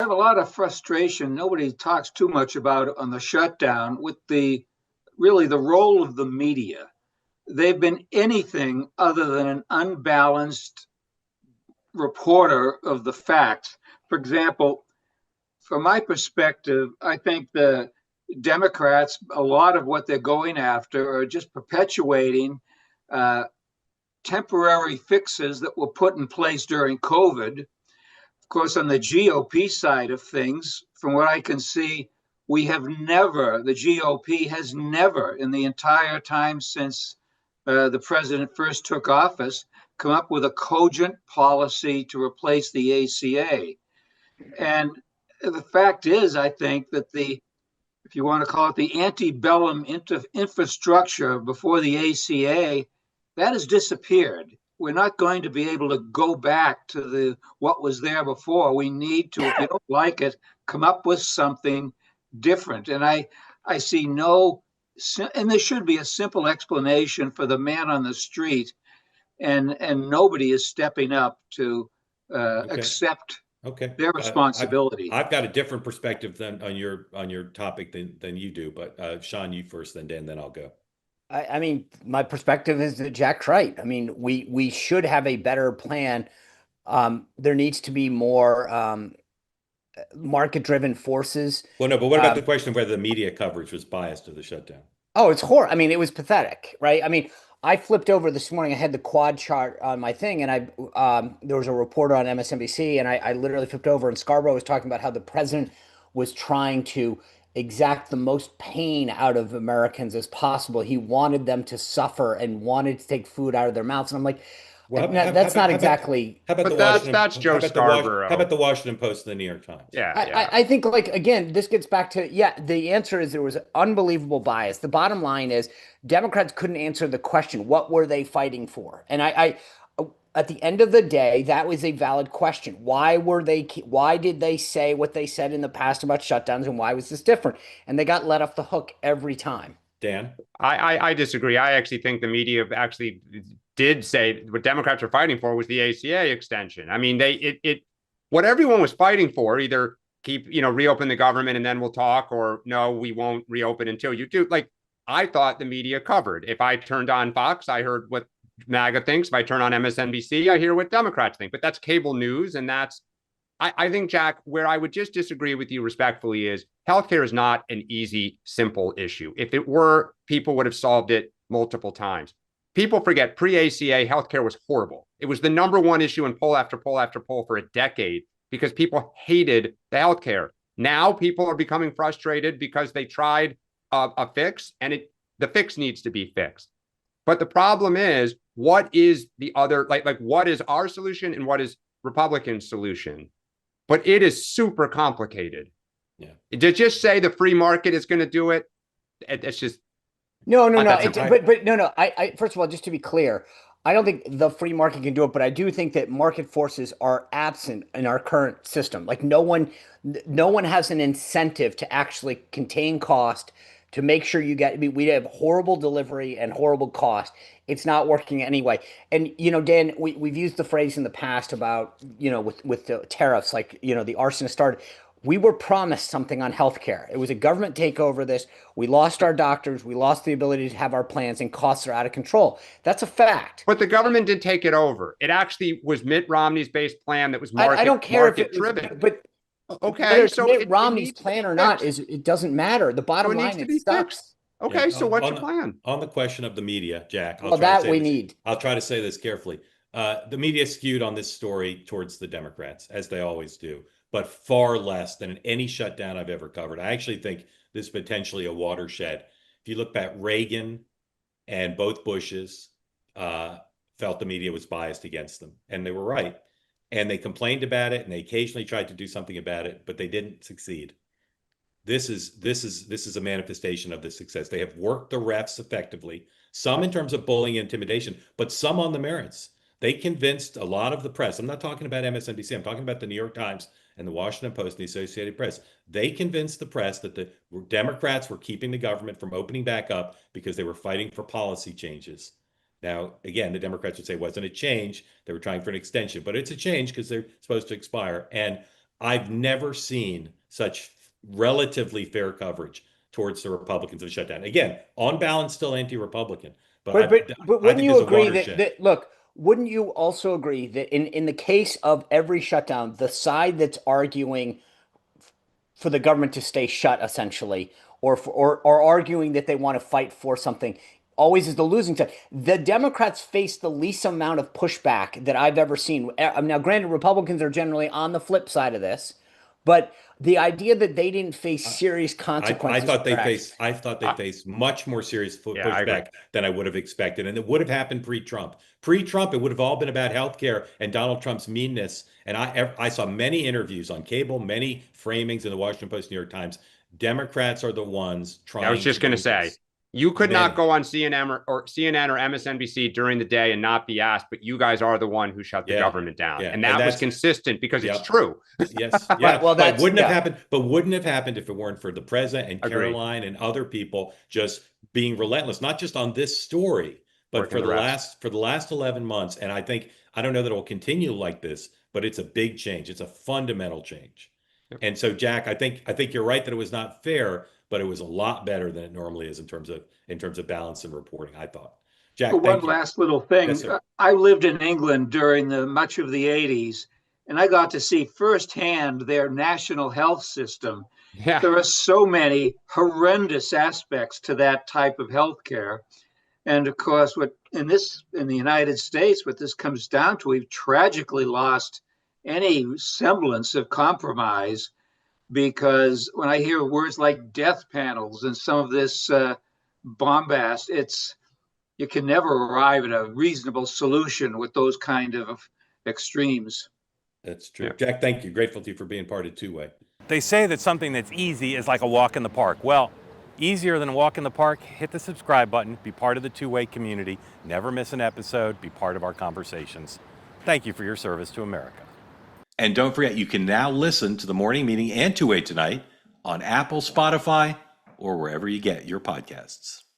have a lot of frustration. Nobody talks too much about it on the shutdown with the really the role of the media. They've been anything other than an unbalanced reporter of the facts. For example, from my perspective, I think the Democrats, a lot of what they're going after are just perpetuating uh, temporary fixes that were put in place during COVID. Of course, on the GOP side of things, from what I can see, the GOP has never, in the entire time since the president first took office, come up with a cogent policy to replace the ACA. And the fact is, I think that if you want to call it the antebellum infrastructure before the ACA, that has disappeared. We're not going to be able to go back to what was there before. We need to, if you don't like it, come up with something different. And I see no, and there should be a simple explanation for the man on the street, and nobody is stepping up to accept their responsibility. I've got a different perspective than on your topic than you do, but Sean, you first, then Dan, then I'll go. I mean, my perspective is that Jack's right. I mean, we should have a better plan. There needs to be more market-driven forces. Well, no, but what about the question of whether the media coverage was biased to the shutdown? Oh, it's horrible. I mean, it was pathetic, right? I mean, I flipped over this morning. I had the quad chart on my thing, and there was a reporter on MSNBC, and I literally flipped over, and Scarborough was talking about how the president was trying to exact the most pain out of Americans as possible. He wanted them to suffer and wanted to take food out of their mouths. And I'm like, well, that's not exactly. How about that's Joe Scarborough. How about the Washington Post and the New York Times? Yeah. I think, like, again, this gets back to, the answer is there was unbelievable bias. The bottom line is Democrats couldn't answer the question, what were they fighting for? And I at the end of the day, that was a valid question. Why did they say what they said in the past about shutdowns, and why was this different? And they got let off the hook every time. Dan? I disagree. I actually think the media actually did say what Democrats were fighting for was the ACA extension. I mean, what everyone was fighting for, either reopen the government and then we'll talk, or no, we won't reopen until you do. Like, I thought the media covered. If I turned on Fox, I heard what MAGA thinks. If I turn on MSNBC, I hear what Democrats think. But that's cable news, and I think, Jack, where I would just disagree with you respectfully is healthcare is not an easy, simple issue. If it were, people would have solved it multiple times. People forget pre-ACA healthcare was horrible. It was the number one issue in poll after poll after poll for a decade because people hated the healthcare. Now people are becoming frustrated because they tried a fix, and the fix needs to be fixed. But the problem is, what is the other, what is our solution and what is Republican solution? But it is super complicated. Yeah. To just say the free market is going to do it, it's just. No. But no. I first of all, just to be clear, I don't think the free market can do it, but I do think that market forces are absent in our current system. Like, no one has an incentive to actually contain cost, to make sure we have horrible delivery and horrible cost. It's not working anyway. And, Dan, we've used the phrase in the past about, with the tariffs, like, the arsonist started. We were promised something on healthcare. It was a government takeover. We lost our doctors. We lost the ability to have our plans, and costs are out of control. That's a fact. But the government did take it over. It actually was Mitt Romney's base plan that was I don't care if it driven. But okay, so Mitt Romney's plan or not, it doesn't matter. The bottom line, it sucks. Okay, yeah, so what's your plan? On the question of the media, Jack, I'll try to say this carefully. The media skewed on this story towards the Democrats, as they always do, but far less than in any shutdown I've ever covered. I actually think this is potentially a watershed. If you look back, Reagan and both Bushes felt the media was biased against them, and they were right. And they complained about it, and they occasionally tried to do something about it, but they didn't succeed. This is a manifestation of the success. They have worked the refs effectively, some in terms of bullying and intimidation, but some on the merits. They convinced a lot of the press. I'm not talking about MSNBC. I'm talking about the New York Times and the Washington Post and the Associated Press. They convinced the press that the Democrats were keeping the government from opening back up because they were fighting for policy changes. Now, again, the Democrats would say it wasn't a change. They were trying for an extension, but it's a change because they're supposed to expire. And I've never seen such relatively fair coverage towards the Republicans of the shutdown. Again, on balance, still anti-Republican, but But I wouldn't think you there's a agree watershed. that look, wouldn't you also agree that in the case of every shutdown, the side that's arguing for the government to stay shut essentially, or arguing that they want to fight for something, always is the losing side. The Democrats face the least amount of pushback that I've ever seen. Now, granted, Republicans are generally on the flip side of this, but the idea that they didn't face serious consequences. I thought they faced much more serious Yeah, I agree. pushback than I would have expected, and it would have happened pre-Trump. Pre-Trump, it would have all been about healthcare and Donald Trump's meanness. And I saw many interviews on cable, many framings in the Washington Post, New York Times. Democrats are the ones trying. I was just going to say, you could not go on CNN or MSNBC during the day and not be asked, but you guys are the one who shut the government down. And that was consistent because it's true. Yes. Yeah. Well, but wouldn't have happened. But wouldn't have happened if it weren't for the president and Agreed. Caroline and other people just being relentless, not just on this story, but Working for the last 11 months. And I don't know that it will continue like this, but it's a big change. It's a fundamental change. Yep. And so, Jack, I think you're right that it was not fair, but it was a lot better than it normally is in terms of balance and reporting, I thought. Jack, one last little thing. Yes, I lived in England during much of the 80s, and I got to see firsthand their national health system. Yeah. There are so many horrendous aspects to that type of healthcare. And of course, in the United States, what this comes down to, we've tragically lost any semblance of compromise, because when I hear words like death panels and some of this bombast, you can never arrive at a reasonable solution with those kind of extremes. That's true. Yeah. Jack, thank you. Grateful to you for being part of Two Way. They say that something that's easy is like a walk in the park. Well, easier than a walk in the park, hit the subscribe button, be part of the Two Way community, never miss an episode, be part of our conversations. Thank you for your service to America. And don't forget, you can now listen to the Morning Meeting and Two Way Tonight on Apple, Spotify, or wherever you get your podcasts.